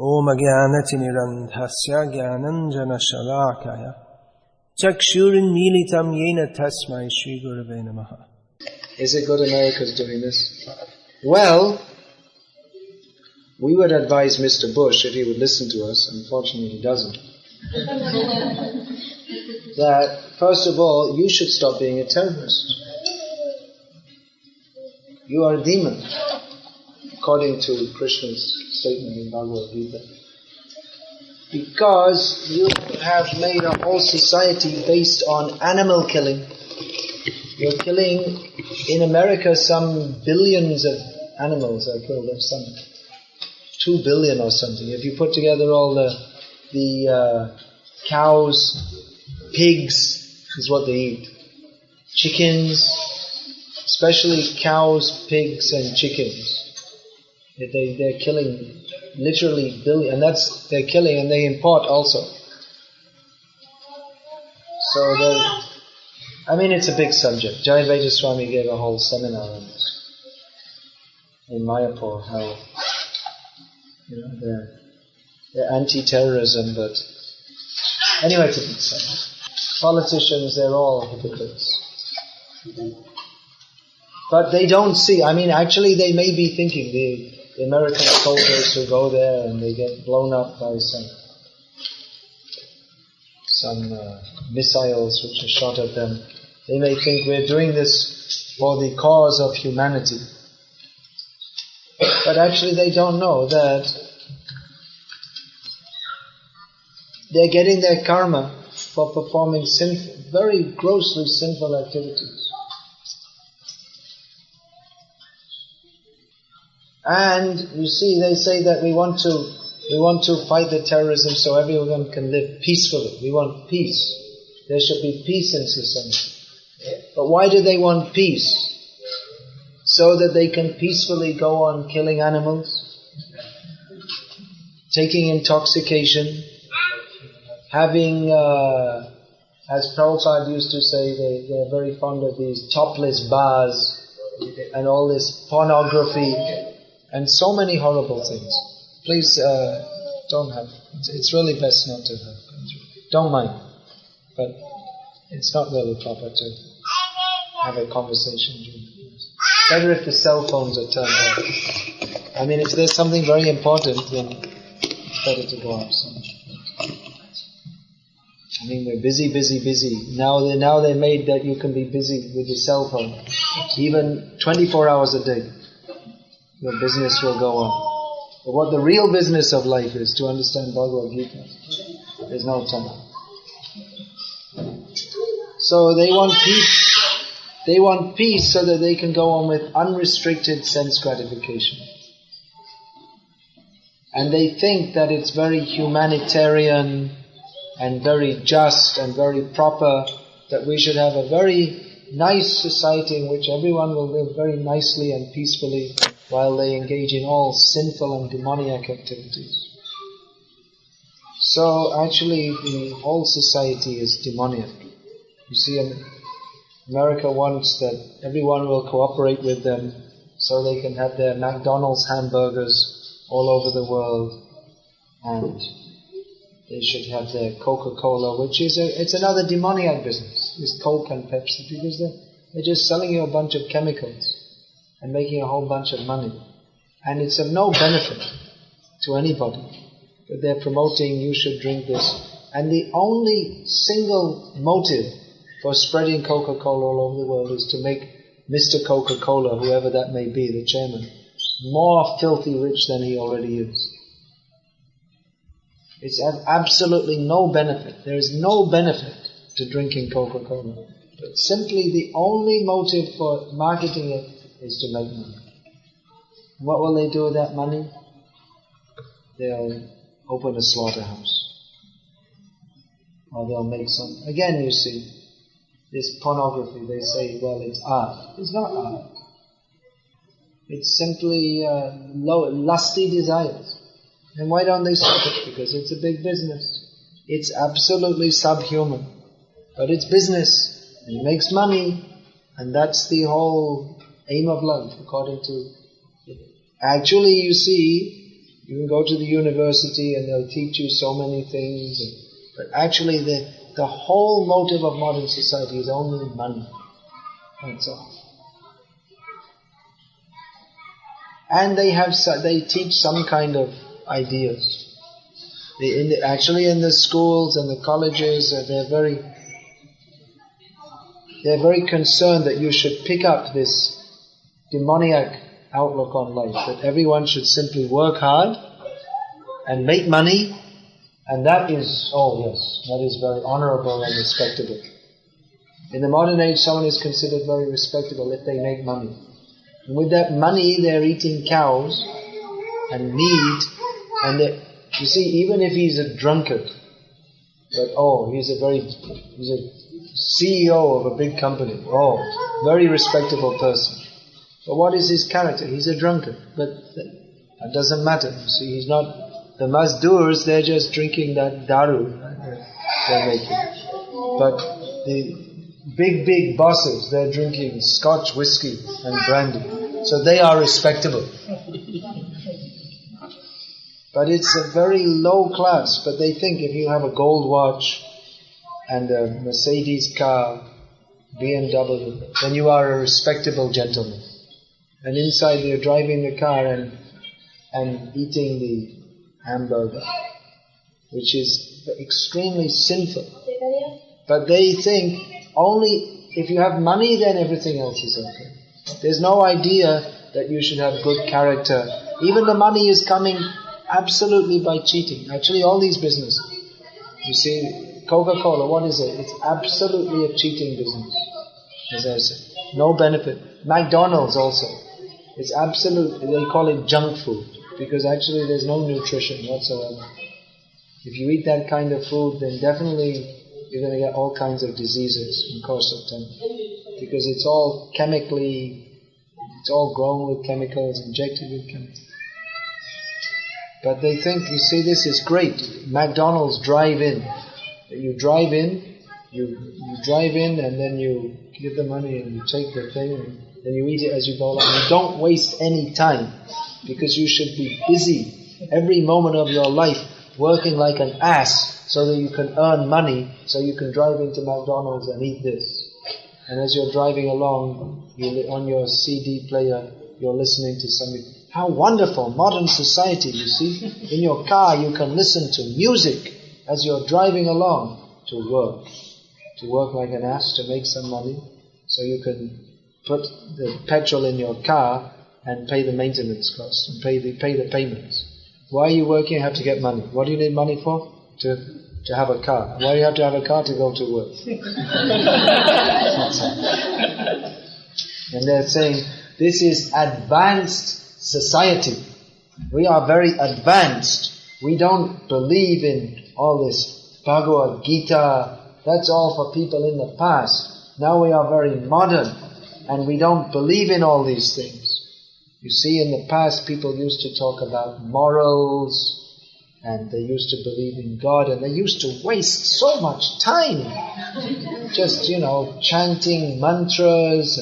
Om Jnanatirandhasya Jnananjana Shalakaya Chakshurin Militam Yena Tasmai Shri Gurave Namaha. Is it good America's doing this? Well, we would advise Mr. Bush, if he would listen to us, unfortunately he doesn't, that first of all, you should stop being a terrorist. You are a demon, according to Krishna's statement in Bhagavad-gita. Because you have made a whole society based on animal killing. You're killing, in America, some billions of animals are killed, or some 2 billion or something. If you put together all the cows, pigs is what they eat, chickens, especially cows, pigs and chickens. They're killing literally billion, and they're killing, and they import also. So it's a big subject. Jai Swami gave a whole seminar on this in Mayapur, how they're anti-terrorism, but anyway, it's a big subject. Politicians, they're all hypocrites. But they don't see, actually they may be thinking, the American soldiers who go there and they get blown up by some missiles which are shot at them, they may think we're doing this for the cause of humanity. But actually they don't know that they're getting their karma for performing very grossly sinful activities. And you see, they say that we want to fight the terrorism so everyone can live peacefully. We want peace. There should be peace in society. But why do they want peace? So that they can peacefully go on killing animals, taking intoxication, having, as Prabhupada used to say, they're very fond of these topless bars and all this pornography and so many horrible things. Please don't have. It's really best not to have. Don't mind, but it's not really proper to have a conversation during this. Better if the cell phones are turned off. If there's something very important, then it's better to go outside. We're busy. Now they made that you can be busy with your cell phone, even 24 hours a day. Your business will go on. But what the real business of life is, to understand Bhagavad-gita, there's no time. So they want peace. They want peace so that they can go on with unrestricted sense gratification. And they think that it's very humanitarian and very just and very proper that we should have a very nice society in which everyone will live very nicely and peacefully while they engage in all sinful and demoniac activities. So actually the whole society is demoniac. You see, America wants that everyone will cooperate with them so they can have their McDonald's hamburgers all over the world, and they should have their Coca-Cola, which is it's another demoniac business, is Coke and Pepsi, because they're just selling you a bunch of chemicals and making a whole bunch of money. And it's of no benefit to anybody. But they're promoting, you should drink this. And the only single motive for spreading Coca-Cola all over the world is to make Mr. Coca-Cola, whoever that may be, the chairman, more filthy rich than he already is. It's absolutely no benefit. There is no benefit to drinking Coca-Cola. But simply the only motive for marketing it is to make money. What will they do with that money? They'll open a slaughterhouse. Or they'll make some... Again, you see, this pornography, they say, well, it's art. It's not art. It's simply lusty desires. And why don't they stop it? Because it's a big business. It's absolutely subhuman. But it's business. And it makes money. And that's the whole aim of life, according to... Actually, you see, You can go to the university and they'll teach you so many things. But actually the whole motive of modern society is only money. That's all. And they teach some kind of ideas. Actually in the schools and the colleges, they're very concerned that you should pick up this demoniac outlook on life, that everyone should simply work hard and make money, and that is very honorable and respectable. In the modern age, someone is considered very respectable if they make money. And with that money, they're eating cows and meat, and you see, even if he's a drunkard, but he's a CEO of a big company, very respectable person. But what is his character? He's a drunkard. But that doesn't matter. You see, he's not... The Mazdoors, they're just drinking that daru they're making. But the big bosses, they're drinking Scotch whiskey and brandy. So they are respectable. But it's a very low class. But they think if you have a gold watch and a Mercedes car, BMW, then you are a respectable gentleman. And inside you're driving the car and eating the hamburger, which is extremely sinful. But they think only if you have money, then everything else is okay. There's no idea that you should have good character. Even the money is coming absolutely by cheating. Actually, all these businesses. You see, Coca-Cola, what is it? It's absolutely a cheating business, as I said. No benefit. McDonald's also. It's absolute, they call it junk food, because actually there's no nutrition whatsoever. If you eat that kind of food, then definitely you're going to get all kinds of diseases in course of time. Because it's all it's all grown with chemicals, injected with chemicals. But they think, you see, this is great. McDonald's drive-in. You drive in, and then you give the money and you take the thing and then you eat it as you go along. You don't waste any time, because you should be busy every moment of your life working like an ass so that you can earn money, so you can drive into McDonald's and eat this. And as you're driving along, on your CD player, you're listening to something. How wonderful, modern society, you see. In your car you can listen to music as you're driving along to work like an ass to make some money, so you can put the petrol in your car and pay the maintenance costs and pay the payments. Why are you working? You have to get money. What do you need money for? To have a car. Why do you have to have a car? To go to work. And they're saying, this is advanced society. We are very advanced. We don't believe in all this Bhagavad-gita. That's all for people in the past. Now we are very modern. And we don't believe in all these things. You see, in the past people used to talk about morals, and they used to believe in God, and they used to waste so much time just, chanting mantras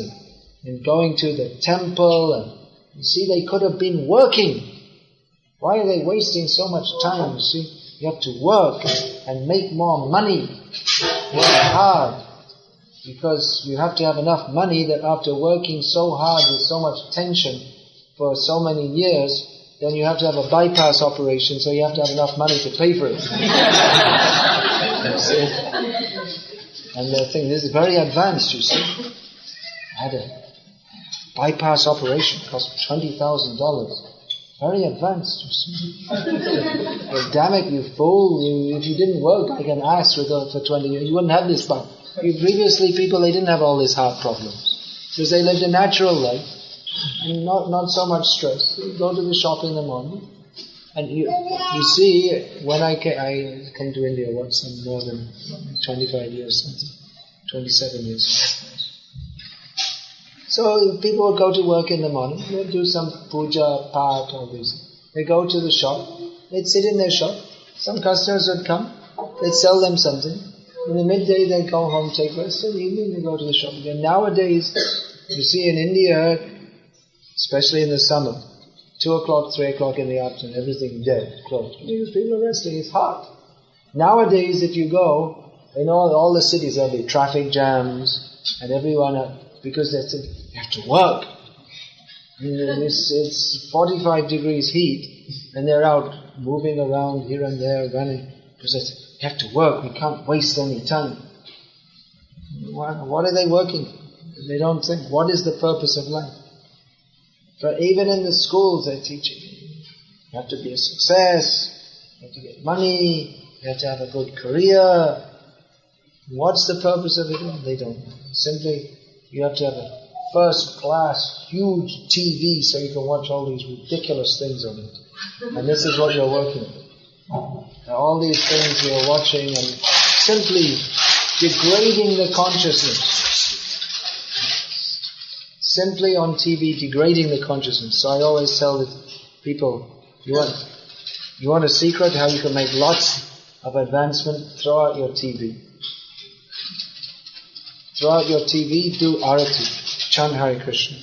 and going to the temple. And you see, they could have been working. Why are they wasting so much time? You see, you have to work and make more money, work hard. Because you have to have enough money that after working so hard with so much tension for so many years, then you have to have a bypass operation, so you have to have enough money to pay for it. And they're thinking, this is very advanced, you see. I had a bypass operation, cost $20,000. Very advanced, you see. But damn it, you fool, if you didn't work like an ass for 20 years, you wouldn't have this bypass. Previously, people, they didn't have all these heart problems because they lived a natural life and not so much stress. You go to the shop in the morning, and you see, when I came to India, some more than 25 years, something, 27 years. So people would go to work in the morning, they'd do some puja, part, all these. They go to the shop, they'd sit in their shop, some customers would come, they'd sell them something. In the midday they go home, take rest. In the evening they go to the shop again. Nowadays, you see in India, especially in the summer, 2 o'clock, 3 o'clock in the afternoon, everything dead, closed. Because people are resting, it's hot. Nowadays, if you go, in all the cities, there'll be traffic jams, and everyone, because they think, you have to work. It's 45 degrees heat, and they're out moving around here and there, running, because they say, you have to work, we can't waste any time. What are they working for? They don't think, what is the purpose of life? But even in the schools they're teaching, you have to be a success, you have to get money, you have to have a good career. What's the purpose of it all? They don't know. Simply, you have to have a first-class, huge TV so you can watch all these ridiculous things on it. And this is what you're working with. And all these things you're watching and simply degrading the consciousness. Simply on TV, degrading the consciousness. So I always tell the people, you want a secret how you can make lots of advancement? Throw out your TV. Throw out your TV, do arati, chant Hare Krishna.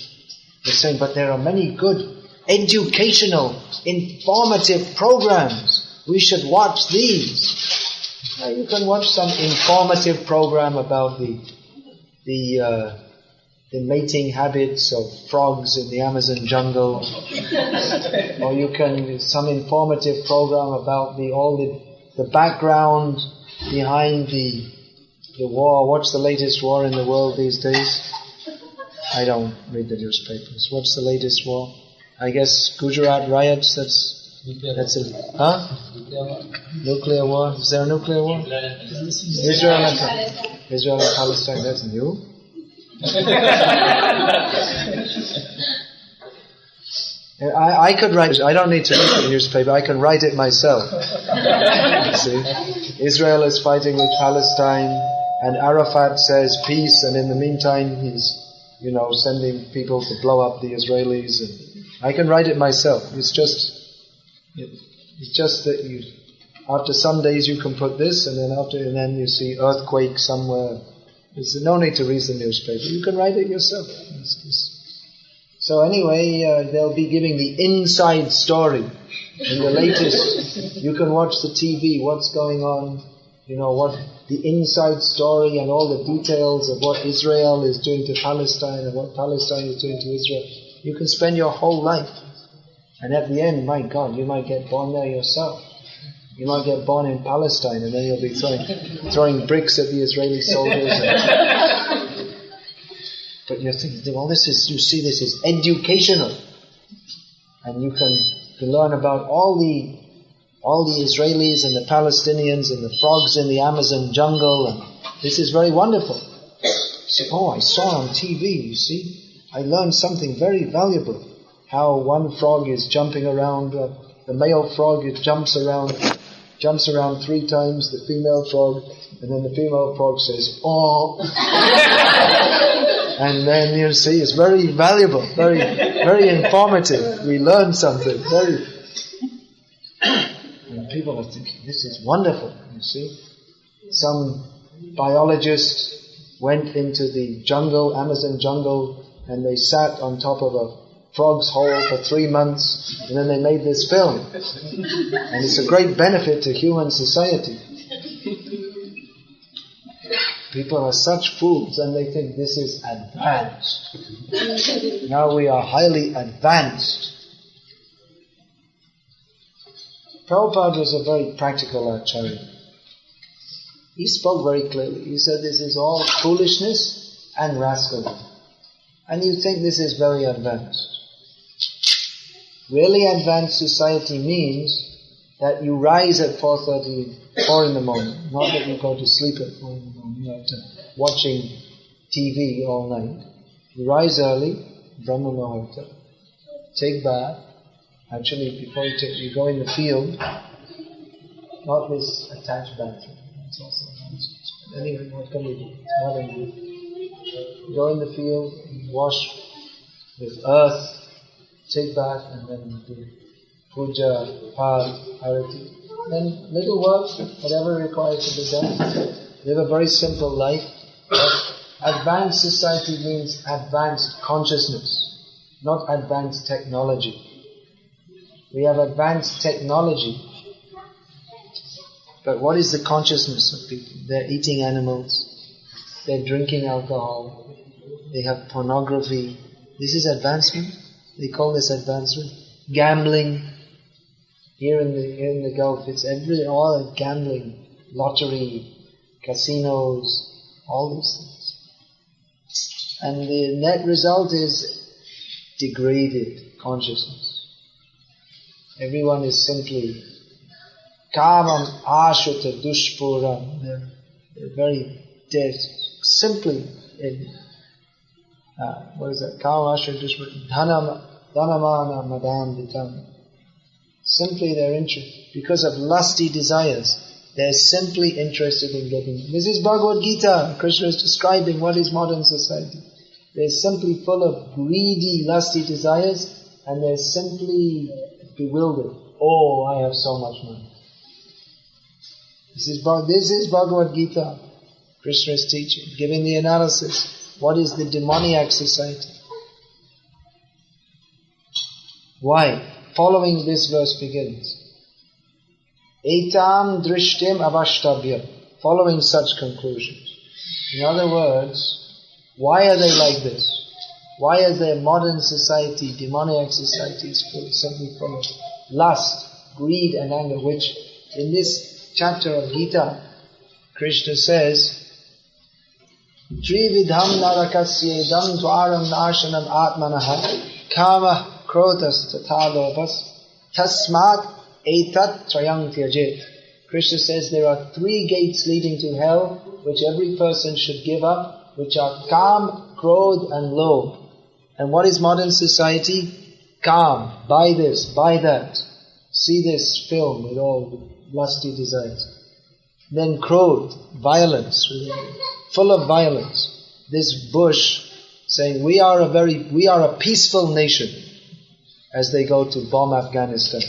They're saying, but there are many good, educational, informative programs. We should watch these. Now you can watch some informative program about the mating habits of frogs in the Amazon jungle, or you can some informative program about the background behind the war. What's the latest war in the world these days? I don't read the newspapers. What's the latest war? I guess Gujarat riots. That's it. Huh? Nuclear war. Is there a nuclear war? Israel and Palestine. That's new. I could write. I don't need to read the newspaper. I can write it myself. You see, Israel is fighting with Palestine, and Arafat says peace, and in the meantime he's, sending people to blow up the Israelis. And I can write it myself. It's just that after some days you can put this, and then you see earthquake somewhere. There's no need to read the newspaper. You can write it yourself. So anyway, they'll be giving the inside story. In the latest, you can watch the TV, what's going on, what the inside story and all the details of what Israel is doing to Palestine and what Palestine is doing to Israel. You can spend your whole life. And at the end, my God, you might get born there yourself. You might get born in Palestine, and then you'll be throwing bricks at the Israeli soldiers. But you're thinking, well, this is educational, and you can learn about all the Israelis and the Palestinians and the frogs in the Amazon jungle, and this is very wonderful. You say, I saw on TV. You see, I learned something very valuable. How one frog is jumping around. The male frog jumps around 3 times the female frog, and then the female frog says, "Oh," and then you see it's very valuable, very, very informative. We learn something. And people are thinking, this is wonderful. You see, some biologist went into the jungle, Amazon jungle, and they sat on top of a frog's hole for 3 months, and then they made this film. And it's a great benefit to human society. People are such fools, and they think this is advanced. Now we are highly advanced. Prabhupada was a very practical acharya. He spoke very clearly. He said this is all foolishness and rascalism. And you think this is very advanced. Really advanced society means that you rise at 4 in the morning. Not that you go to sleep at 4 in the morning after watching TV all night. You rise early, Brahma Muhurta, take bath. Actually, before you go in the field, not this attached bathroom. It's also nonsense. But anyway, what can we do? It's modern life. Go in the field, wash with earth, take bath, and then do puja, path, arati. Then little work, whatever required to be done. Live a very simple life. But advanced society means advanced consciousness, not advanced technology. We have advanced technology. But what is the consciousness of people? They're eating animals. They're drinking alcohol. They have pornography. This is advancement. They call this advancement. Gambling. Here in the Gulf, it's all gambling, lottery, casinos, all these things. And the net result is degraded consciousness. Everyone is simply kamam ashuta dushpuram. They're very dead. Simply in what is that? Kamam ashuta dushpuram. Dhanamana madanditam. Simply their interest, because of lusty desires, they're simply interested in getting. This is Bhagavad-gita. Krishna is describing what is modern society. They're simply full of greedy, lusty desires, and they're simply bewildered. Oh, I have so much money. This is Bhagavad-gita. Krishna is teaching, giving the analysis. What is the demoniac society? Why? Following this verse begins. Etam drishtim avashtabhya. Following such conclusions. In other words, why are they like this? Why is their modern society, demoniac society, simply full of lust, greed and anger, which in this chapter of Gita, Krishna says, Trividham narakasyedam dvaram narshanam atmanaha kama Krotas tatalobas tasmat etat trayang tyajet. Krishna says there are 3 gates leading to hell which every person should give up, which are Kam, Krodh and Lobh. And what is modern society? Kam, buy this, buy that. See this film with all lusty desires. Then Krodh, violence, full of violence. This bush saying we are a peaceful nation. As they go to bomb Afghanistan.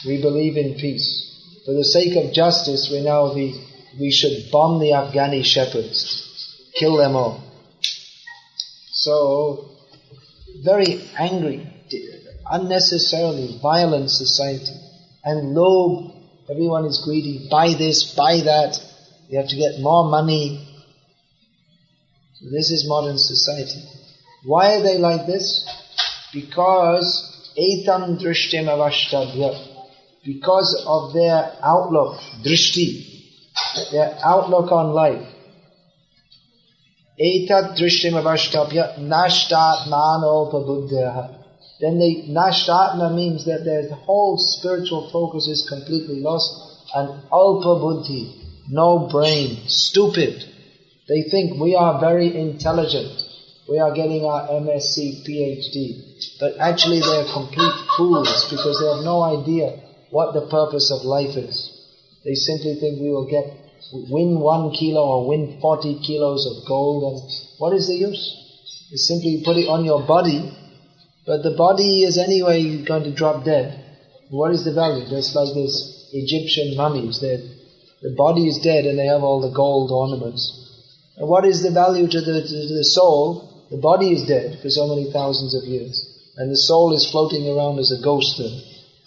We believe in peace. For the sake of justice, we should bomb the Afghani shepherds. Kill them all. So, very angry, unnecessarily violent society. And low, everyone is greedy. Buy this, buy that. You have to get more money. So this is modern society. Why are they like this? Because Etam drishtim avashtabhya. Because of their outlook, drishti, their outlook on life. Etat drishtim avashtabhya nashtatmano pabuddhaha. Then nashtatma means that their whole spiritual focus is completely lost. And alpa buddhi, no brain, stupid. They think we are very intelligent. We are getting our MSc, PhD. But actually they are complete fools because they have no idea what the purpose of life is. They simply think we will win 1 kilo or win 40 kilos of gold, and what is the use? You simply put it on your body, but the body is anyway going to drop dead. What is the value? Just like these Egyptian mummies. The body is dead and they have all the gold ornaments. And what is the value to the soul? The body is dead for so many thousands of years. And the soul is floating around as a ghost there.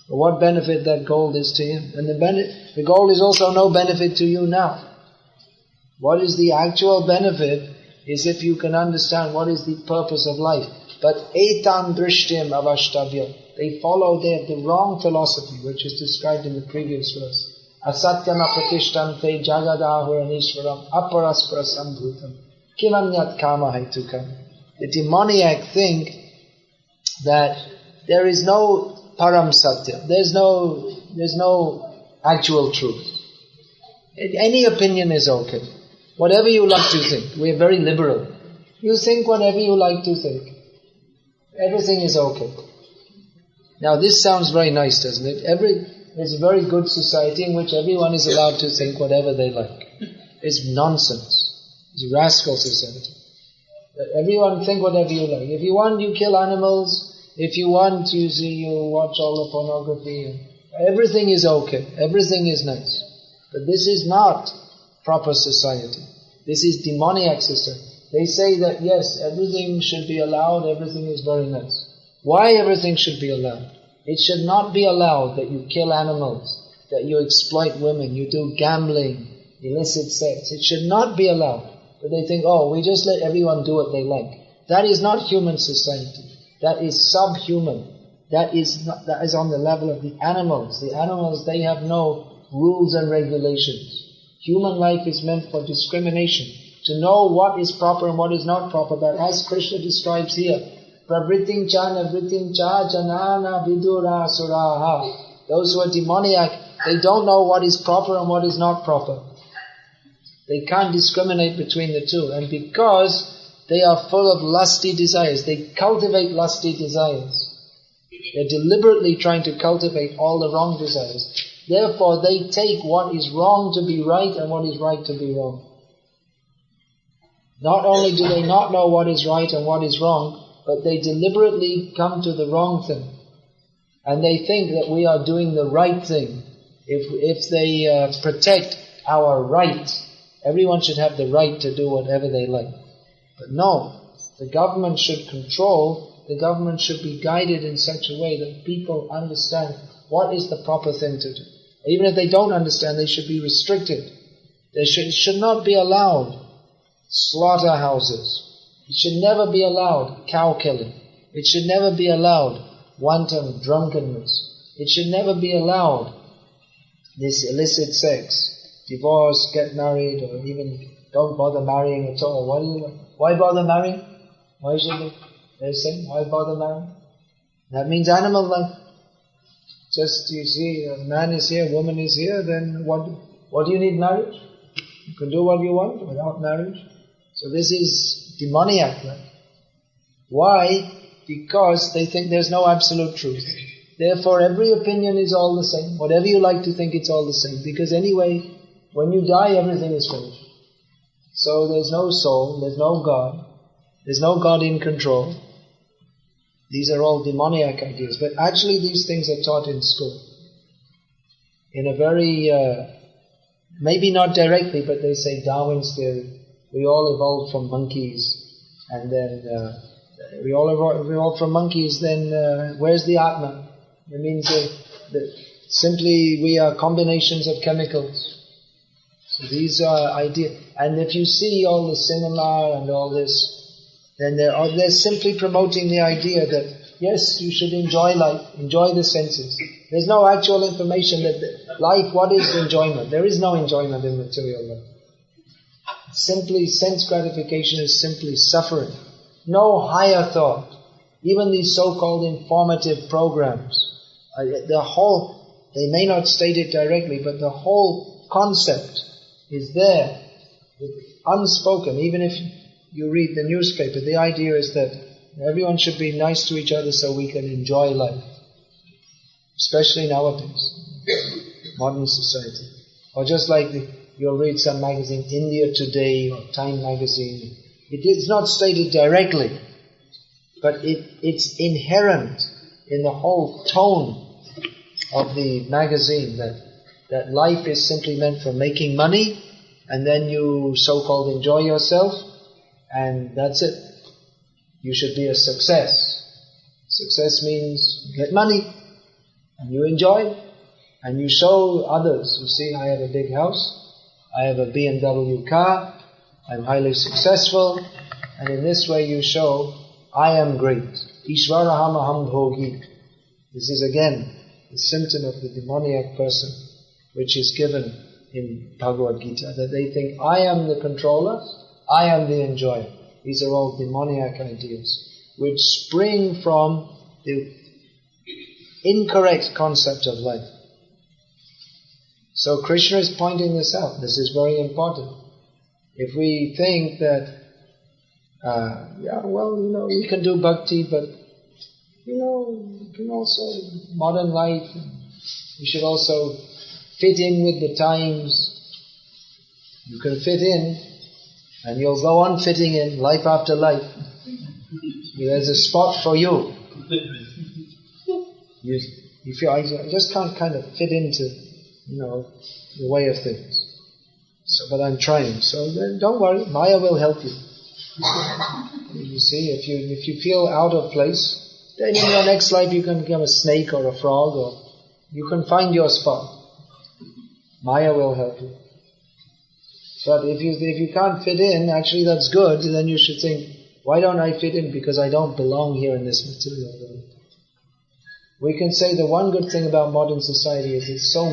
But what benefit that gold is to him? And the gold is also no benefit to you now. What is the actual benefit is if you can understand what is the purpose of life. But etam drishtim avashtabhya. They follow the wrong philosophy, which is described in the previous verse. Asatyam apratishtam jagadahuraniswaram aparaspara sambhutam kimanyat kama haitukam. The demoniac think that there is no param satya, there's no actual truth. Any opinion is okay. Whatever you like to think. We're very liberal. You think whatever you like to think. Everything is okay. Now this sounds very nice, doesn't it? It's a very good society in which everyone is allowed to think whatever they like. It's nonsense. It's a rascal society. Everyone think whatever you like. If you want, you kill animals. If you want, you watch all the pornography. Everything is okay. Everything is nice. But this is not proper society. This is demoniac society. They say that yes, everything should be allowed, everything is very nice. Why everything should be allowed? It should not be allowed that you kill animals, that you exploit women, you do gambling, illicit sex. It should not be allowed. But they think, we just let everyone do what they like. That is not human society. That is subhuman. That is on the level of the animals. The animals, they have no rules and regulations. Human life is meant for discrimination, to know what is proper and what is not proper. But as Krishna describes here, pravriting cha navriting cha janana vidura suraha. Those who are demoniac, they don't know what is proper and what is not proper. They can't discriminate between the two. And because they are full of lusty desires, they cultivate lusty desires. They're deliberately trying to cultivate all the wrong desires. Therefore, they take what is wrong to be right and what is right to be wrong. Not only do they not know what is right and what is wrong, but they deliberately come to the wrong thing. And they think that we are doing the right thing. If they protect our right, everyone should have the right to do whatever they like. But no, the government should control, the government should be guided in such a way that people understand what is the proper thing to do. Even if they don't understand, they should be restricted. It should not be allowed slaughterhouses. It should never be allowed cow killing. It should never be allowed wanton drunkenness. It should never be allowed this illicit sex, divorce, get married, or even don't bother marrying at all. Why bother marrying? Why should they say, why bother marrying? That means animal life. Just, you see, a man is here, a woman is here, then what do you need marriage? You can do what you want without marriage. So this is demoniac life. Why? Because they think there's no absolute truth. Therefore, every opinion is all the same. Whatever you like to think, it's all the same. Because anyway, when you die, everything is finished. So there's no soul, there's no God. There's no God in control. These are all demoniac ideas. But actually these things are taught in school. In a very, maybe not directly, but they say Darwin's theory. We all evolved from monkeys. And then we all evolved from monkeys, then where's the Atma? It means that simply we are combinations of chemicals. So these are ideas. And if you see all the cinema and all this, then they're simply promoting the idea that, yes, you should enjoy life, enjoy the senses. There's no actual information that life, what is enjoyment? There is no enjoyment in material life. Simply, sense gratification is simply suffering. No higher thought. Even these so-called informative programs, they may not state it directly, but the whole concept is there, unspoken. Even if you read the newspaper, the idea is that everyone should be nice to each other so we can enjoy life. Especially nowadays, modern society. Or just like you'll read some magazine, India Today or Time magazine. It is not stated directly, but it's inherent in the whole tone of the magazine that life is simply meant for making money, and then you so-called enjoy yourself, and that's it. You should be a success. Success means you get money, and you enjoy, and you show others. You see, I have a big house, I have a BMW car, I'm highly successful, and in this way you show, I am great. Ishvaraham aham bhogi. This is again the symptom of the demoniac person, which is given in Bhagavad-gita, that they think, I am the controller, I am the enjoyer. These are all demoniac ideas, which spring from the incorrect concept of life. So Krishna is pointing this out. This is very important. If we think that, we can do bhakti, but, we can also, modern life, we should also fit in with the times. You can fit in, and you'll go on fitting in, life after life. There's a spot for you. You feel, I just can't kind of fit into, the way of things. So, but I'm trying. So then don't worry, Maya will help you. You see, if you feel out of place, Then in your next life you can become a snake or a frog, or you can find your spot. Maya will help you. But if you can't fit in, actually that's good, then you should think, why don't I fit in? Because I don't belong here in this material world. We can say the one good thing about modern society is it's so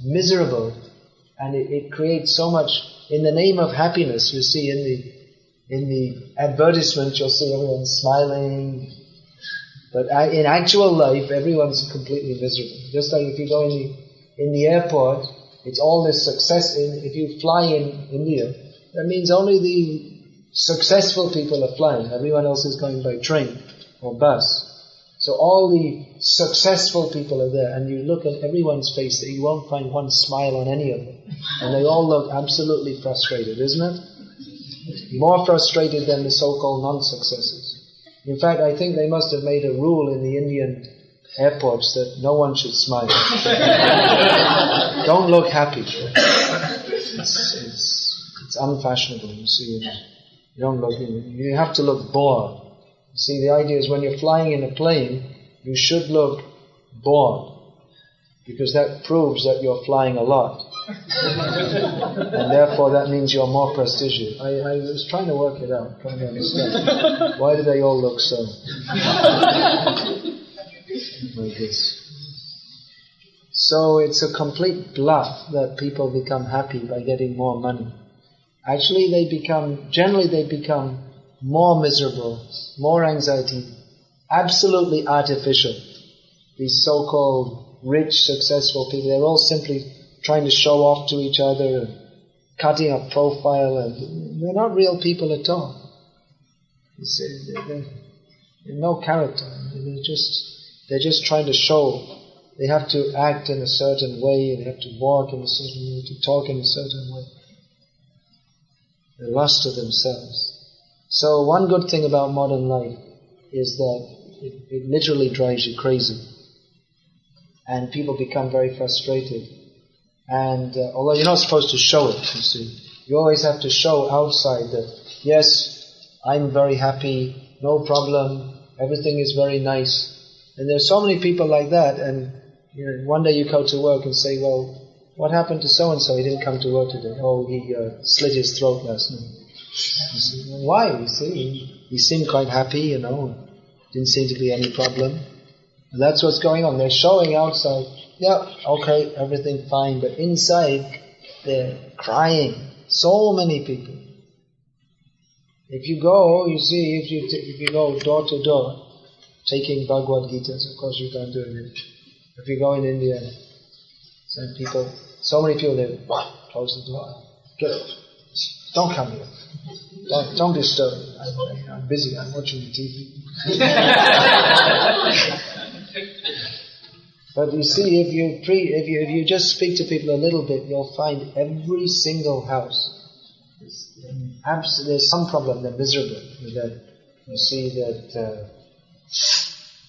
miserable, and it creates so much in the name of happiness. You see in the advertisement, you'll see everyone smiling, but in actual life, everyone's completely miserable. Just like if you go in the airport, it's all this success. If you fly in India, that means only the successful people are flying. Everyone else is going by train or bus. So all the successful people are there, and you look at everyone's face, you won't find one smile on any of them. And they all look absolutely frustrated, isn't it? More frustrated than the so-called non-successes. In fact, I think they must have made a rule in the Indian airports that no one should smile. Don't look happy. It's unfashionable, you see. You don't look. You have to look bored. You see, the idea is when you're flying in a plane, you should look bored, because that proves that you're flying a lot. And therefore that means you're more prestigious. I was trying to work it out, trying to understand. Why do they all look so like this? So it's a complete bluff that people become happy by getting more money. Actually generally they become more miserable, more anxiety, absolutely artificial. These so-called rich, successful people, they're all simply trying to show off to each other and cutting a profile, and they're not real people at all. They're no character. They're just trying to show. They have to act in a certain way, they have to walk in a certain way, to talk in a certain way. The lust of themselves. So one good thing about modern life is that it literally drives you crazy. And people become very frustrated. And although you're not supposed to show it, you see, you always have to show outside that, yes, I'm very happy, no problem, everything is very nice. And there's so many people like that, and one day you go to work and say, well, what happened to so-and-so? He didn't come to work today. Oh, he slit his throat last night. You see, well, why? You see, he seemed quite happy, didn't seem to be any problem. And that's what's going on. They're showing outside, yeah, okay, everything fine, but inside they're crying. So many people. If you go, you see, if you go door to door, taking Bhagavad-gita, of course you can't do it. If you go in India, so many people, they close the door, get out, don't come here, don't disturb me, I'm busy, I'm watching the TV. But you see, if you just speak to people a little bit, you'll find every single house, there's some problem, they're miserable with that. You see that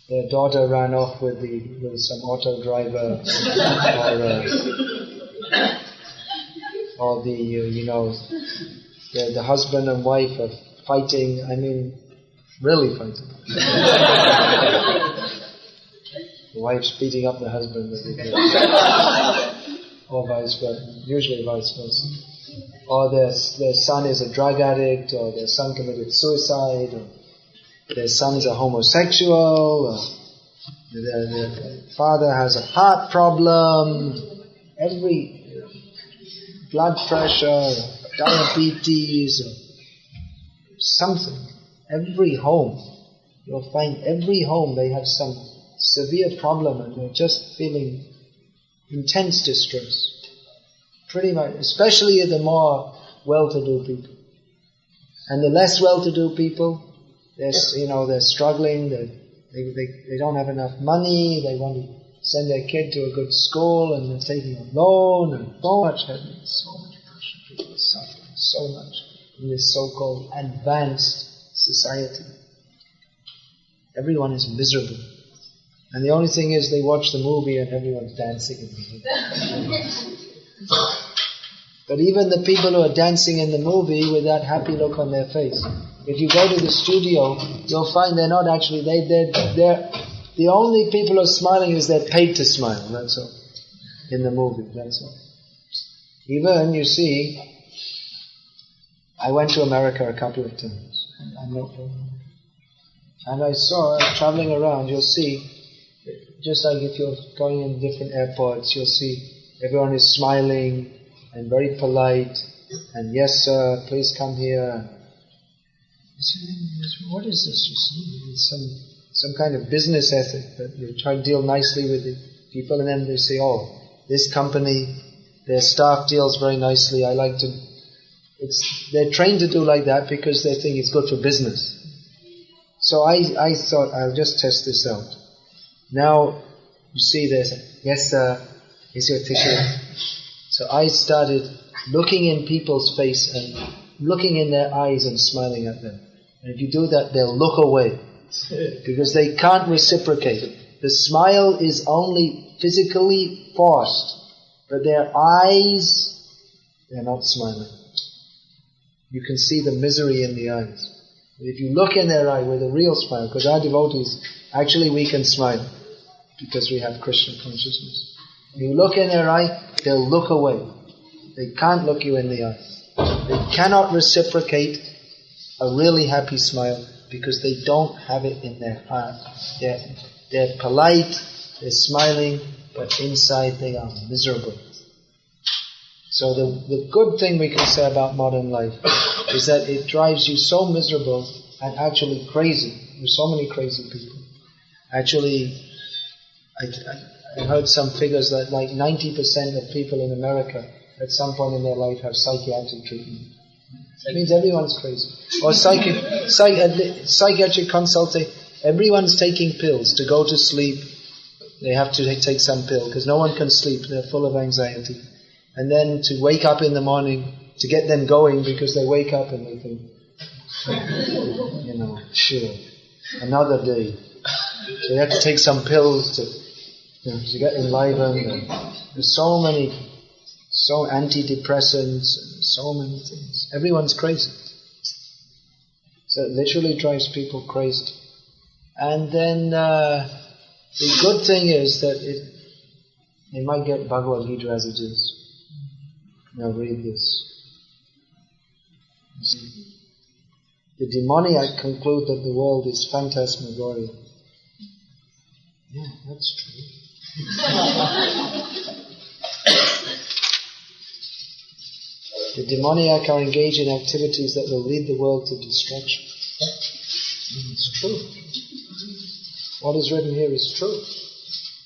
their daughter ran off with some auto driver, or the husband and wife are fighting. I mean, really fighting. The wife's beating up the husband, or vice versa. Usually vice versa. Or their son is a drug addict, or their son committed suicide, or their son's a homosexual, or their father has a heart problem, every blood pressure, diabetes, or something. Every home, you'll find every home they have some severe problem, and they're just feeling intense distress. Pretty much, especially the more well-to-do people. And the less well-to-do people, they're struggling, they don't have enough money, they want to send their kid to a good school, and they're taking a loan, and so much heaviness, so much pressure, people are suffering so much in this so-called advanced society. Everyone is miserable. And the only thing is they watch the movie and everyone's dancing in the movie. But even the people who are dancing in the movie with that happy look on their face, If you go to the studio, you'll find they're not actually, they're the only people who are smiling is they're paid to smile, that's all. In the movie, that's all. Even, you see, I went to America a couple of times. And I saw, traveling around, you'll see, just like if you're going in different airports, you'll see everyone is smiling and very polite, and yes sir, please come here. What is this? You see, it's some kind of business ethic that you try to deal nicely with the people, and then they say, oh, this company, their staff deals very nicely. I like to. They're trained to do like that because they think it's good for business. So I thought I'll just test this out. Now you see this. Yes sir, is your ticket? So I started looking in people's face and looking in their eyes and smiling at them. And if you do that, they'll look away because they can't reciprocate. The smile is only physically forced, but their eyes, they're not smiling. You can see the misery in the eyes. If you look in their eye with a real smile, because our devotees, actually we can smile because we have Krishna consciousness. When you look in their eye, they'll look away. They can't look you in the eye. They cannot reciprocate a really happy smile because they don't have it in their heart. They're polite, they're smiling, but inside they are miserable. So the good thing we can say about modern life is that it drives you so miserable and actually crazy. There's so many crazy people. Actually, I heard some figures that like 90% of people in America at some point in their life have psychiatric treatment. That means everyone's crazy. Or psychiatric consulting, everyone's taking pills to go to sleep. They have to take some pill because no one can sleep. They're full of anxiety. And then to wake up in the morning, to get them going because they wake up and they think, sure, another day. So they have to take some pills to get enlivened. And there's so antidepressants, and so many things. Everyone's crazy. So it literally drives people crazy. And then the good thing is that they might get Bhagavad-gita as it is. Now read this. You see, the demoniac conclude that the world is phantasmagoria. Yeah, that's true. The demoniac are engaged in activities that will lead the world to destruction. It's true. What is written here is true.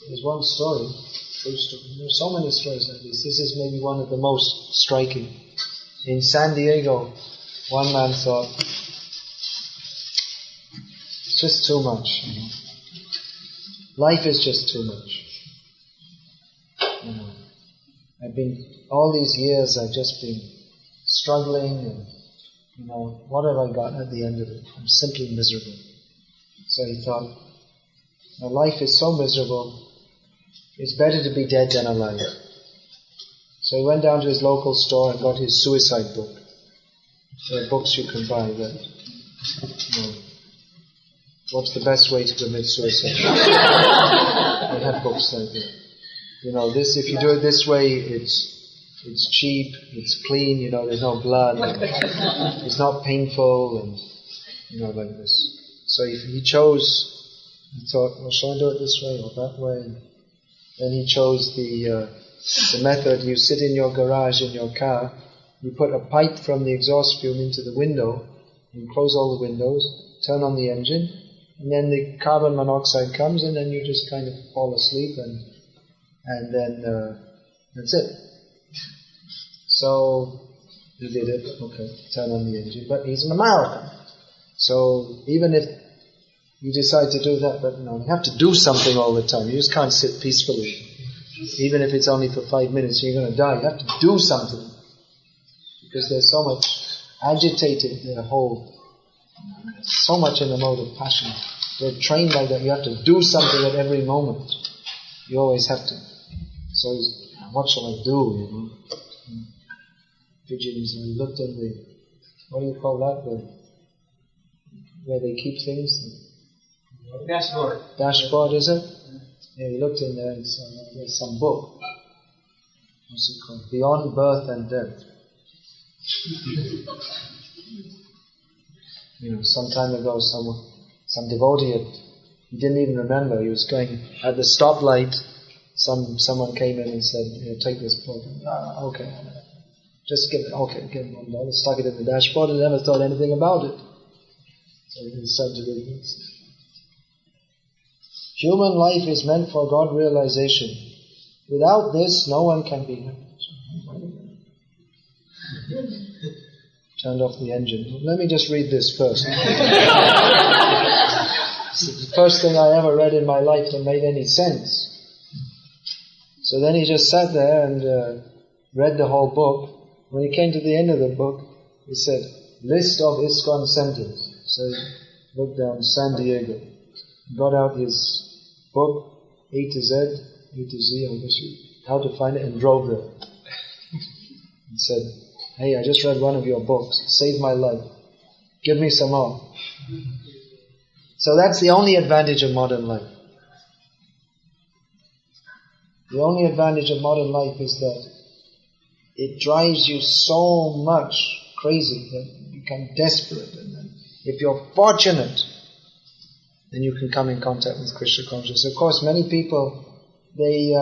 There's one story, true story. There are so many stories like this. This is maybe one of the most striking. In San Diego, one man thought, it's just too much. Life is just too much. All these years I've just been struggling and, what have I got at the end of it? I'm simply miserable. So he thought, my life is so miserable, it's better to be dead than alive. So he went down to his local store and got his suicide book. There are books you can buy that, what's the best way to commit suicide? They have books like that. This, if you do it this way, it's cheap, it's clean, there's no blood, it's not painful, and, like this. So if he thought, well, shall I do it this way or that way? And then he chose the method, you sit in your garage in your car, you put a pipe from the exhaust fume into the window, you close all the windows, turn on the engine, and then the carbon monoxide comes, and then you just kind of fall asleep, and then that's it. So he did it. Okay, turn on the engine. But he's an American, so even if you decide to do that, but you have to do something all the time. You just can't sit peacefully. Even if it's only for 5 minutes, you're going to die. You have to do something because they're so much agitated. Their whole so much in the mode of passion. They're trained like that. You have to do something at every moment. You always have to. So what shall I do? Pigeons. And he looked in what do you call that? where they keep things. Dashboard. Dashboard, is it? Yeah, he looked in there and saw there's some book. What's it called? Beyond Birth and Death. Some time ago, some devotee he didn't even remember. He was going at the stoplight. Someone came in and said, "Take this book." Okay, just give it. Okay, give it $1. Stuck it in the dashboard and never thought anything about it. So he started to read this. Human life is meant for God realization. Without this, no one can be happy. Turned off the engine. Let me just read this first. It's the first thing I ever read in my life that made any sense. So then he just sat there and read the whole book. When he came to the end of the book, he said, "List of ISKCON centers." So he looked down San Diego, got out his book, A to Z, I guess how to find it, and drove there. And said, "Hey, I just read one of your books. It saved my life. Give me some more." So that's the only advantage of modern life. The only advantage of modern life is that it drives you so much crazy that you become desperate. And then if you're fortunate, then you can come in contact with Krishna consciousness. Of course, many people, they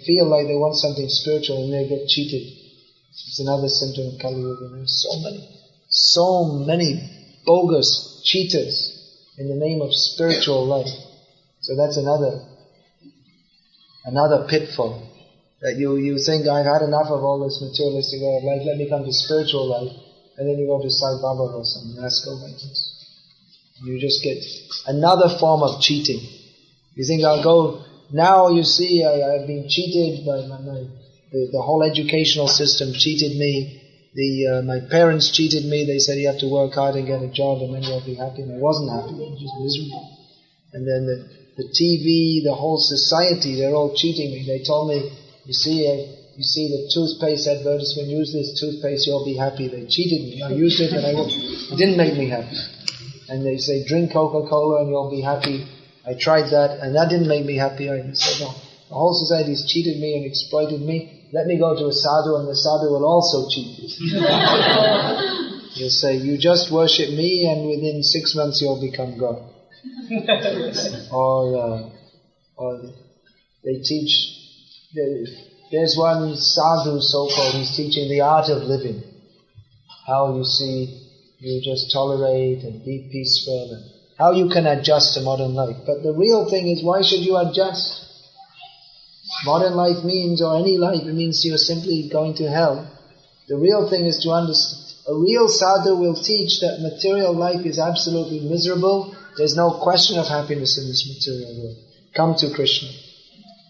feel like they want something spiritual and they get cheated. It's another symptom of Kali Yuga. There's so many bogus cheaters in the name of spiritual life. So that's another pitfall. That you think, I've had enough of all this materialistic way of life, let me come to spiritual life, and then you go to Sai Baba or some rascal like this. You just get another form of cheating. You think, I'll go, now you see, I've been cheated by the whole educational system cheated me. My parents cheated me. They said you have to work hard and get a job and then you'll be happy. And I wasn't happy. I was just miserable. And then the TV, the whole society, they're all cheating me. They told me, you see the toothpaste advertisement, use this toothpaste, you'll be happy. They cheated me. I used it and it didn't make me happy. And they say, drink Coca-Cola and you'll be happy. I tried that and that didn't make me happy. I said, no, the whole society's cheated me and exploited me. Let me go to a sadhu and the sadhu will also cheat you. He'll say, you just worship me and within 6 months you'll become God. Or they teach, there's one sadhu so-called, he's teaching the art of living. How you just tolerate and be peaceful and how you can adjust to modern life. But the real thing is, why should you adjust? Modern life means, or any life, it means you're simply going to hell. The real thing is to understand. A real sadhu will teach that material life is absolutely miserable. There's no question of happiness in this material world. Come to Krishna.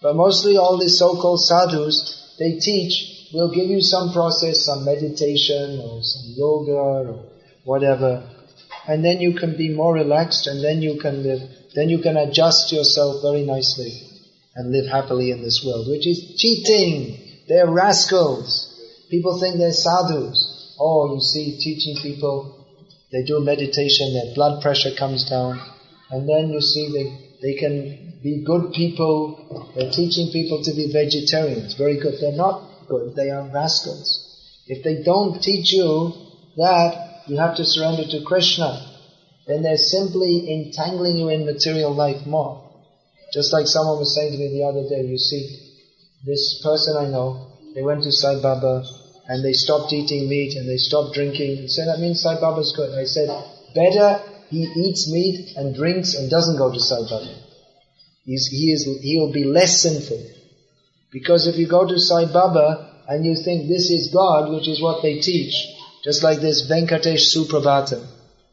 But mostly all these so-called sadhus, they teach, will give you some process, some meditation or some yoga or whatever. And then you can be more relaxed and then you can live. Then you can adjust yourself very nicely and live happily in this world, which is cheating. They're rascals. People think they're sadhus. Oh, you see, teaching people, they do meditation, their blood pressure comes down, and then you see they can be good people. They're teaching people to be vegetarians. Very good. They're not good. They are rascals. If they don't teach you that you have to surrender to Krishna, then they're simply entangling you in material life more. Just like someone was saying to me the other day, you see, this person I know, they went to Sai Baba and they stopped eating meat and they stopped drinking. He said, that means Sai Baba's good. I said, better he eats meat and drinks and doesn't go to Sai Baba. He will be less sinful. Because if you go to Sai Baba and you think this is God, which is what they teach, just like this Venkatesh Suprabhata,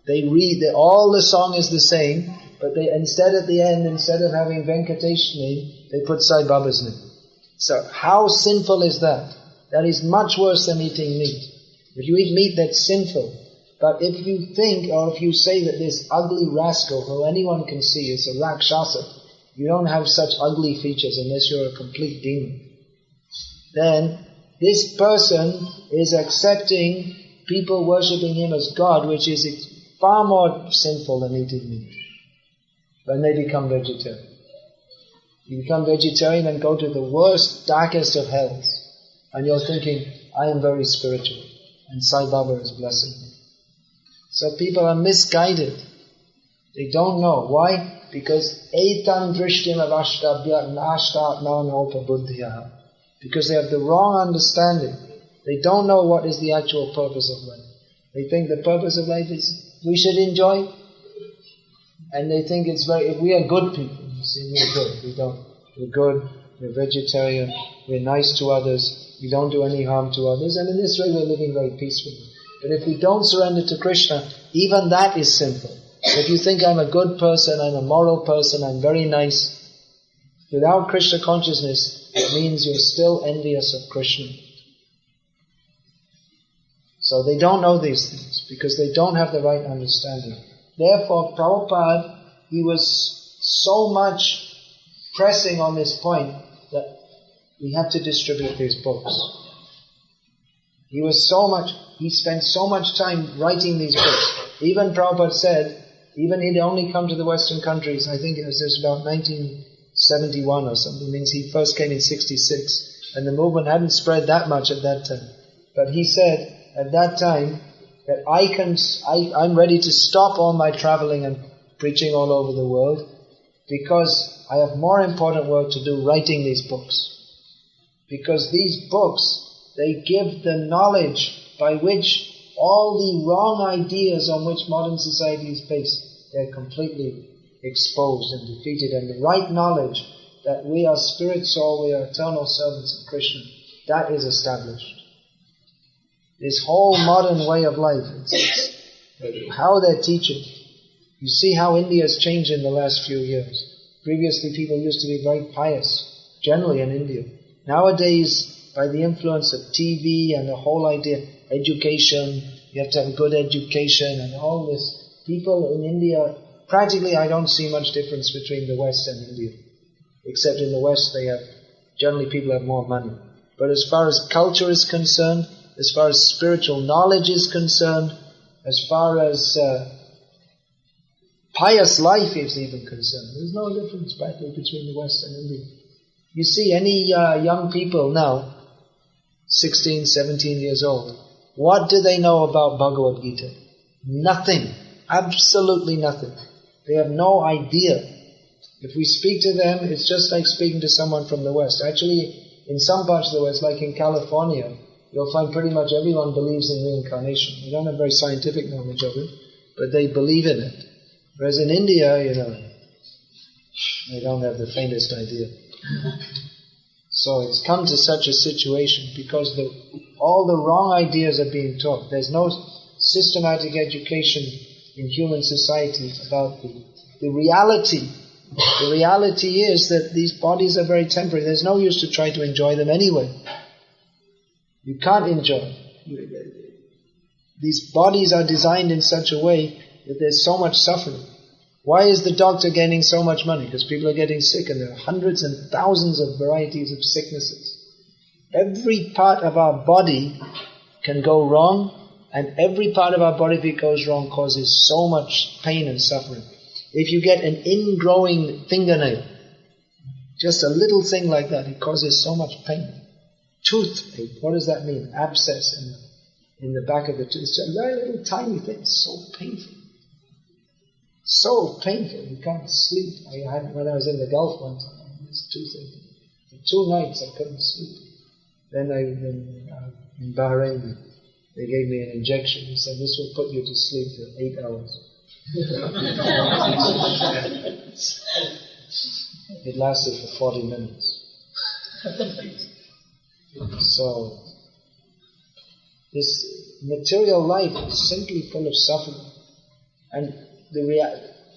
they read, all the song is the same, but they instead of having Venkatesh name, they put Sai Baba's name. So how sinful is that? That is much worse than eating meat. If you eat meat, that's sinful. But if you think, or if you say that this ugly rascal, who anyone can see, is a Rakshasa, you don't have such ugly features unless you're a complete demon, then this person is accepting people worshipping him as God, which is far more sinful than eating meat when they become vegetarian. You become vegetarian and go to the worst, darkest of hells. And you're thinking, I am very spiritual. And Sai Baba is blessing me. So people are misguided. They don't know. Why? Because etam drishtim avashtabhya nashtatnanopa buddhya. Because they have the wrong understanding. They don't know what is the actual purpose of life. They think the purpose of life is we should enjoy. And they think it's if we are good people. You see, we're good. We don't. We're good. We're vegetarian. We're nice to others. We don't do any harm to others. And in this way we're living very peacefully. But if we don't surrender to Krishna, even that is sinful. If you think I'm a good person, I'm a moral person, I'm very nice, without Krishna consciousness, it means you're still envious of Krishna. So they don't know these things because they don't have the right understanding. Therefore, Prabhupada, he was so much pressing on this point that we have to distribute these books. He spent so much time writing these books. Even Prabhupada said, even he'd only come to the Western countries, I think it was about 1971 or something, means he first came in 66, and the movement hadn't spread that much at that time. But he said at that time that I'm ready to stop all my traveling and preaching all over the world because I have more important work to do writing these books. Because these books, they give the knowledge by which all the wrong ideas on which modern society is based, they're completely exposed and defeated. And the right knowledge that we are spirit soul, we are eternal servants of Krishna, that is established. This whole modern way of life, it's how they're teaching. You see how India has changed in the last few years. Previously people used to be very pious, generally in India. Nowadays, by the influence of TV and the whole idea, education, you have to have a good education and all this. People in India, practically I don't see much difference between the West and India. Except in the West generally people have more money. But as far as culture is concerned, as far as spiritual knowledge is concerned, as far as pious life is even concerned, there's no difference practically between the West and India. You see any young people now, 16, 17 years old, what do they know about Bhagavad-gita? Nothing. Absolutely nothing. They have no idea. If we speak to them, it's just like speaking to someone from the West. Actually, in some parts of the West, like in California, you'll find pretty much everyone believes in reincarnation. They don't have very scientific knowledge of it, but they believe in it. Whereas in India, they don't have the faintest idea. So it's come to such a situation because all the wrong ideas are being taught. There's no systematic education in human society about the reality. The reality is that these bodies are very temporary. There's no use to try to enjoy them anyway. You can't enjoy. These bodies are designed in such a way that there's so much suffering. Why is the doctor gaining so much money? Because people are getting sick and there are hundreds and thousands of varieties of sicknesses. Every part of our body can go wrong, and every part of our body, if it goes wrong, causes so much pain and suffering. If you get an ingrowing fingernail, just a little thing like that, it causes so much pain. Toothache, what does that mean? Abscess in the back of the tooth. It's a very little tiny thing, it's so painful. So painful, you can't sleep. When I was in the Gulf one time, I had this toothache. For 2 nights I couldn't sleep. Then in Bahrain, they gave me an injection. They said, this will put you to sleep for 8 hours. It lasted for 40 minutes. So, this material life is simply full of suffering. And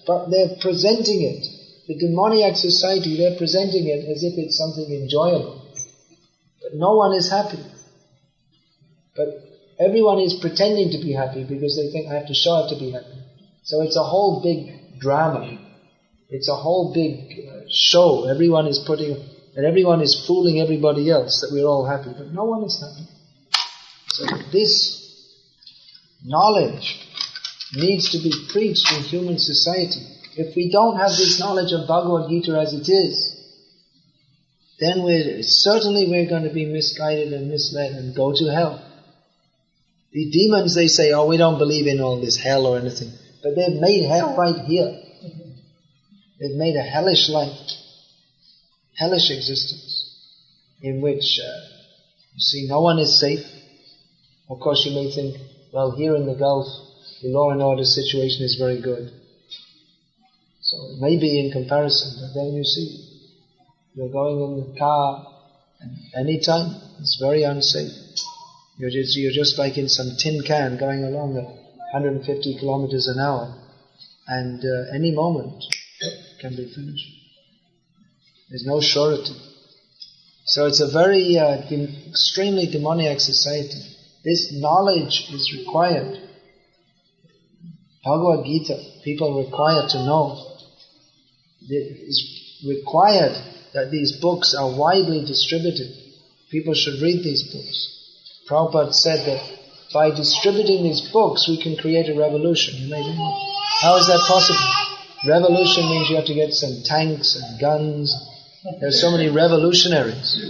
but they're presenting it, the demoniac society, they're presenting it as if it's something enjoyable. But no one is happy. But everyone is pretending to be happy because they think, I have to show up to be happy. So it's a whole big drama. It's a whole big show. Everyone is fooling everybody else that we're all happy. But no one is happy. So this knowledge needs to be preached in human society. If we don't have this knowledge of Bhagavad-gita as it is, then we're going to be misguided and misled and go to hell. The demons, they say, we don't believe in all this hell or anything. But they've made hell right here. They've made a hellish life, hellish existence, in which, no one is safe. Of course, you may think, well, here in the Gulf, the law and order situation is very good. So it may be in comparison, but then you see, you're going in the car, and any time, it's very unsafe. You're just like in some tin can going along at 150 kilometers an hour, and any moment can be finished. There's no surety. So it's a very extremely demoniac society. This knowledge is required. Bhagavad-gita, people require to know. It is required that these books are widely distributed. People should read these books. Prabhupada said that by distributing these books, we can create a revolution. You may think, how is that possible? Revolution means you have to get some tanks and guns. There are so many revolutionaries.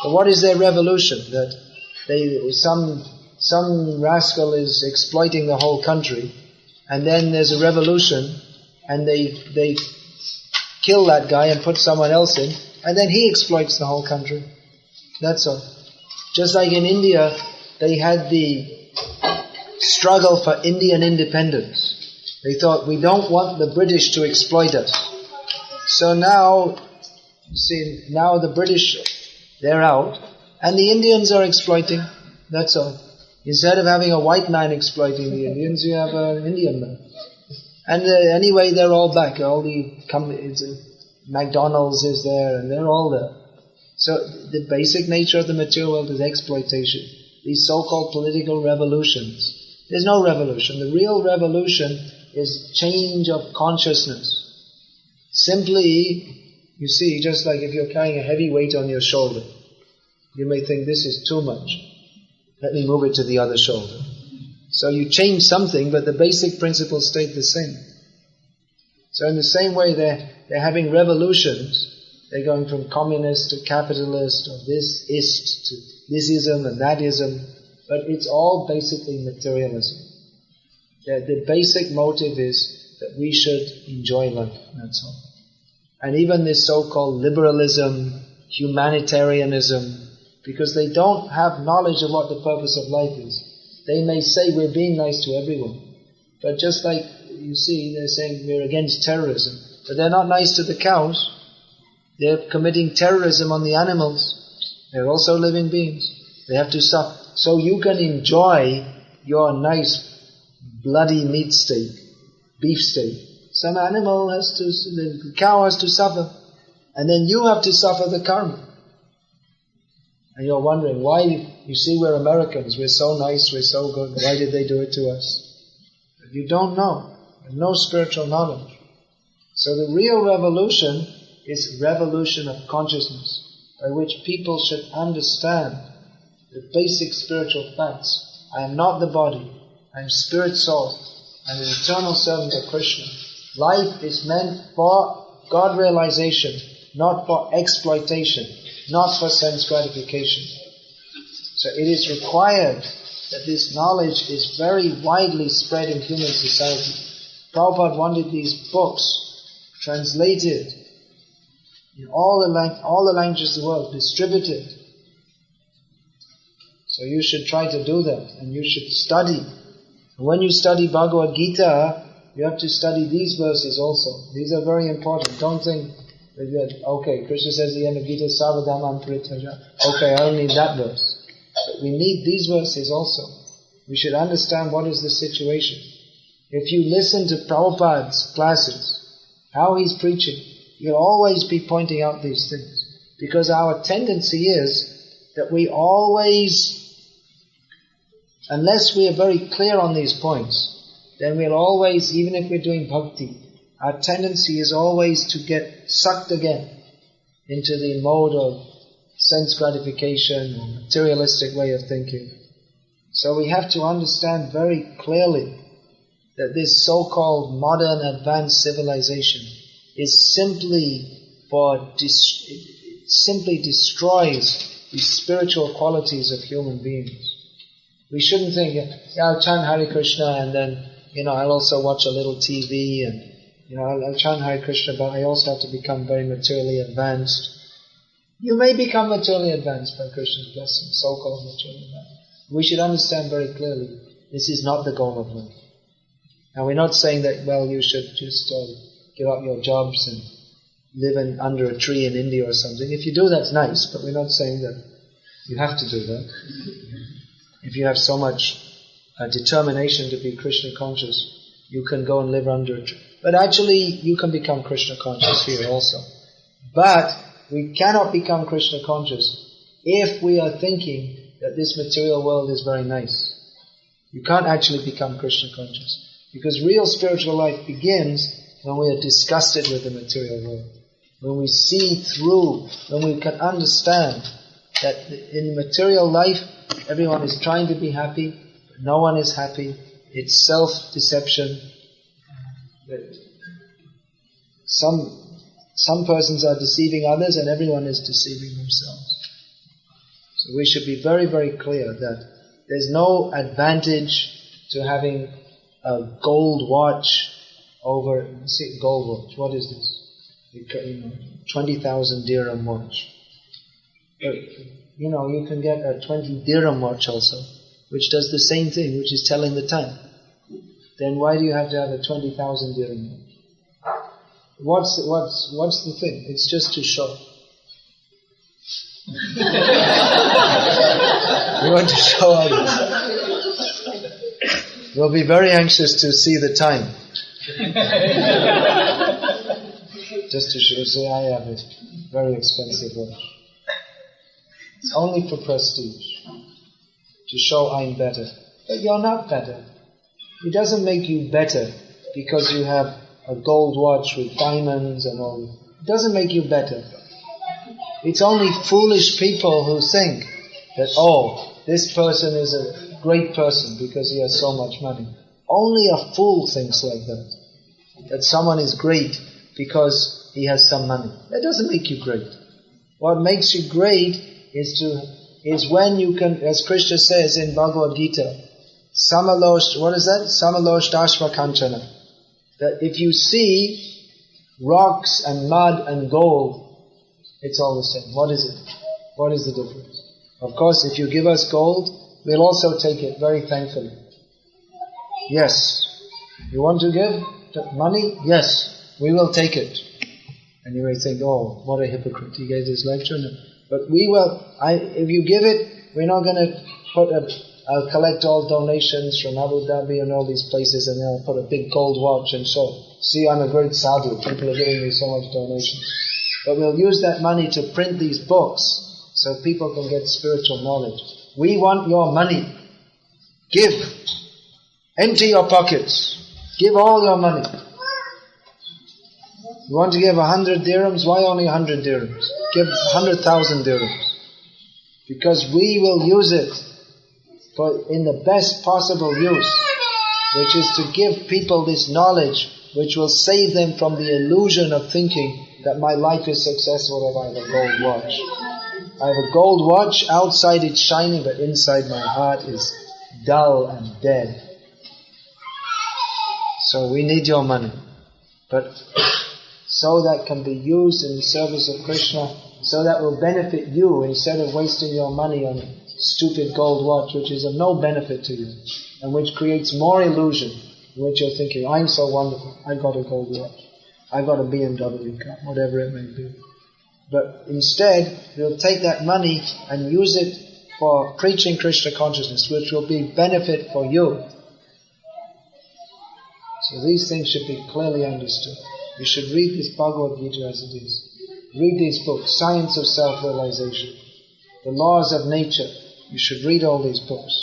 But what is their revolution? That some rascal is exploiting the whole country, and then there's a revolution, and they kill that guy and put someone else in, and then he exploits the whole country. That's all. Just like in India, they had the struggle for Indian independence. They thought, we don't want the British to exploit us. So now, now the British, they're out, and the Indians are exploiting. That's all. Instead of having a white man exploiting the Indians, you have an Indian man. And anyway, they're all back. All the companies, McDonald's is there, and they're all there. So the basic nature of the material world is exploitation. These so-called political revolutions. There's no revolution. The real revolution is change of consciousness. Simply, you see, just like if you're carrying a heavy weight on your shoulder, you may think this is too much. Let me move it to the other shoulder. So you change something, but the basic principle stayed the same. So in the same way, they're having revolutions. They're going from communist to capitalist, or this-ist to thisism and that-ism. But it's all basically materialism. The basic motive is that we should enjoy life, that's all. And even this so-called liberalism, humanitarianism, because they don't have knowledge of what the purpose of life is. They may say we're being nice to everyone. But just like, you see, they're saying we're against terrorism. But they're not nice to the cows. They're committing terrorism on the animals. They're also living beings. They have to suffer. So you can enjoy your nice bloody meat steak, beef steak. Some animal the cow has to suffer. And then you have to suffer the karma. And you're wondering, why, you see, we're Americans, we're so nice, we're so good, why did they do it to us? But you don't know. There's no spiritual knowledge. So the real revolution is revolution of consciousness, by which people should understand the basic spiritual facts. I am not the body, I am spirit soul, I am an eternal servant of Krishna. Life is meant for God realization, not for exploitation, not for sense gratification. So it is required that this knowledge is very widely spread in human society. Prabhupada wanted these books translated in all the languages of the world, distributed. So you should try to do that, and you should study. And when you study Bhagavad-gita, you have to study these verses also. These are very important. Don't think that, okay, Krishna says at the end of Gita, Sarvadhamam Paritaja. Okay, I only need that verse. But we need these verses also. We should understand what is the situation. If you listen to Prabhupada's classes, how he's preaching, he'll always be pointing out these things. Because our tendency is that we always, unless we are very clear on these points, then we'll always, even if we're doing bhakti, our tendency is always to get sucked again into the mode of sense gratification or materialistic way of thinking. So we have to understand very clearly that this so-called modern advanced civilization is simply simply destroys the spiritual qualities of human beings. We shouldn't think, I'll chant Hare Krishna and then, I'll also watch a little TV and, I'll chant Hare Krishna, but I also have to become very materially advanced. You may become materially advanced by Krishna's blessing, so-called materially advanced. We should understand very clearly, this is not the goal of life. And we're not saying that, you should just give up your jobs and live under a tree in India or something. If you do, that's nice, but we're not saying that you have to do that. If you have so much determination to be Krishna conscious, you can go and live under a tree. But actually, you can become Krishna conscious here also. But we cannot become Krishna conscious if we are thinking that this material world is very nice. You can't actually become Krishna conscious. Because real spiritual life begins when we are disgusted with the material world. When we see through, when we can understand that in material life, everyone is trying to be happy, but no one is happy. It's self-deception. Some persons are deceiving others and everyone is deceiving themselves. So we should be very, very clear that there's no advantage to having a gold watch over, gold watch, what is this? 20,000 dirham watch. You can get a 20 dirham watch also, which does the same thing, which is telling the time. Then why do you have to have a 20,000 dirham watch? What's the thing? It's just to show. We want to show others. We'll be very anxious to see the time. Just to show, say, I have a very expensive watch. It's only for prestige. To show I'm better. But you're not better. It doesn't make you better because you have a gold watch with diamonds and all. It doesn't make you better. It's only foolish people who think that, this person is a great person because he has so much money. Only a fool thinks like that. That someone is great because he has some money. That doesn't make you great. What makes you great is when you can, as Krishna says in Bhagavad-gita, Samaloshdashva kanchana. That if you see rocks and mud and gold, it's all the same. What is it? What is the difference? Of course, if you give us gold, we'll also take it very thankfully. Yes. You want to give money? Yes. We will take it. And you may think, what a hypocrite. He gave this lecture. No. But we will, if you give it, we're not going to I'll collect all donations from Abu Dhabi and all these places and then I'll put a big gold watch and show. See, I'm a great sadhu. People are giving me so much donations. But we'll use that money to print these books so people can get spiritual knowledge. We want your money. Give. Empty your pockets. Give all your money. You want to give 100 dirhams? Why only 100 dirhams? Give 100,000 dirhams. Because we will use it in the best possible use, which is to give people this knowledge which will save them from the illusion of thinking that my life is successful if I have a gold watch. I have a gold watch, outside it's shining, but inside my heart is dull and dead. So we need your money. But so that can be used in the service of Krishna, so that will benefit you instead of wasting your money on a stupid gold watch which is of no benefit to you and which creates more illusion, in which you're thinking, I'm so wonderful, I got a gold watch, I got a BMW car, whatever it may be. But instead, we'll take that money and use it for preaching Krishna consciousness, which will be benefit for you. So these things should be clearly understood. You should read this Bhagavad-gita as it is. Read these books, Science of Self-Realization, The Laws of Nature. You should read all these books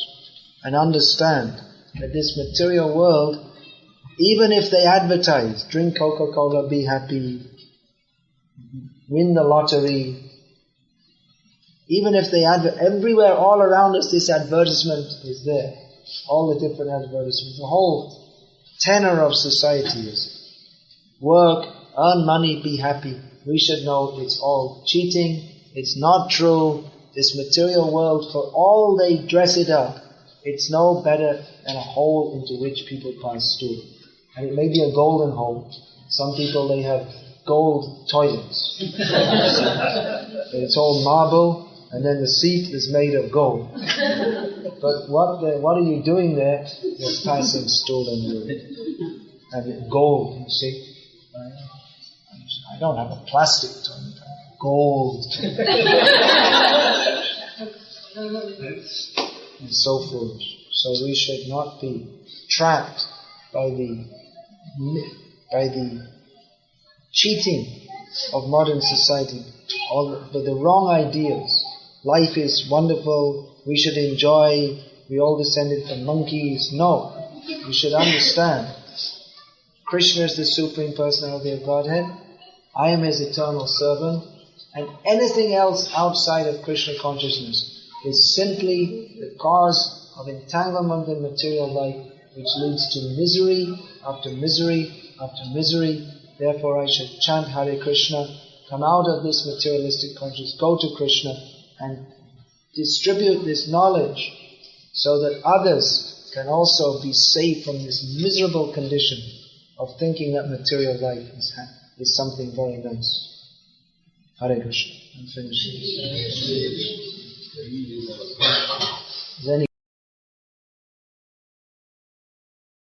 and understand that this material world, even if they advertise, drink Coca-Cola, be happy, win the lottery, even if they everywhere, all around us, this advertisement is there. All the different advertisements. The whole tenor of society is. Work, earn money, be happy. We should know it's all cheating, it's not true. This material world, for all they dress it up, it's no better than a hole into which people pass through. And it may be a golden hole. Some people, they have gold toilets. It's all marble, and then the seat is made of gold. But what are you doing there? You're passing stolen urine. And gold, you see. I don't have a plastic toilet, I have gold. It's so foolish. So we should not be trapped by the cheating of modern society, or the wrong ideas. Life is wonderful, we should enjoy, we all descended from monkeys. No, you should understand. Krishna is the Supreme Personality of Godhead. I am His eternal servant. And anything else outside of Krishna consciousness is simply the cause of entanglement in material life, which leads to misery after misery after misery. Therefore I should chant Hare Krishna, come out of this materialistic consciousness, go to Krishna and distribute this knowledge so that others can also be saved from this miserable condition of thinking that material life is something very nice. Hare Krishna. I'm finished. Is there any